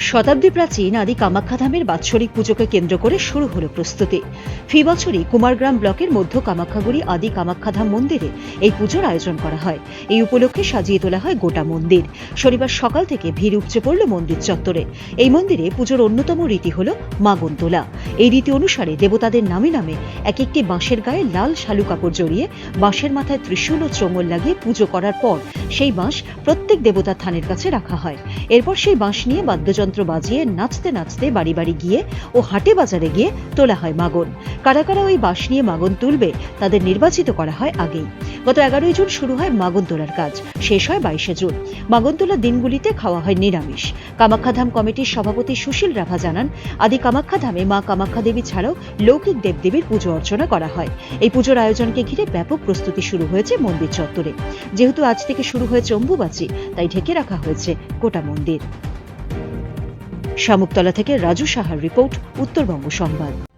শতাব্দী প্রাচীন আদি কামাখ্যা ধামের বাৎসরিক পুজোকে কেন্দ্র করে শুরু হলো প্রস্তুতি। ফি বছরই কুমারগ্রাম ব্লকের মধ্য কামাখ্যাগুড়ি আদি কামাখ্যা ধাম মন্দিরে এই পুজোর আয়োজন করা হয়। এই উপলক্ষে সাজিয়ে তোলা হয় গোটা মন্দির। শনিবার সকাল থেকে ভিড় উপচে পড়ল মন্দির চত্বরে। এই মন্দিরে পুজোর অন্যতম রীতি হল মাগন তোলা। এই রীতি অনুসারে দেবতাদের নামে নামে এক একটি বাঁশের গায়ে লাল শালু কাপড় জড়িয়ে বাঁশের মাথায় ত্রিশূল ও চোঙল লাগিয়ে পুজো করার পর সেই বাঁশ প্রত্যেক দেবতার থানের কাছে রাখা হয়। এরপর সেই বাঁশ নিয়ে বাদ্যযন্ত্র বাজিয়ে নাচতে নাচতে বাড়ি বাড়ি গিয়ে ও হাটে বাজারে গিয়ে তোলা হয় মাগন। কারা কারা ওই বাঁশ নিয়ে মাগন তুলবে তাদের নির্বাচিত করা হয় আগেই। গত 11 জুন শুরু হয় মাগন তোলার কাজ, শেষ হয় 22 জুন। মাগন তোলার দিনগুলিতে খাওয়া হয় নিরামিষ। কামাখ্যা ধাম কমিটির সভাপতি সুশীল রাভা জানান, আদি কামাখ্যা ধামে মা কামাখ্যা দেবী ছাড়াও লৌকিক দেবদেবীর পুজো অর্চনা করা হয়। এই পুজোর আয়োজনকে ঘিরে ব্যাপক প্রস্তুতি শুরু হয়েছে মন্দির চত্বরে। যেহেতু আজ থেকে শুরু হয়েছে অম্বুবাচী, তাই ঢেকে রাখা হয়েছে গোটা মন্দির। শামুকতলা থেকে রাজু সাহার রিপোর্ট, উত্তরবঙ্গ সংবাদ।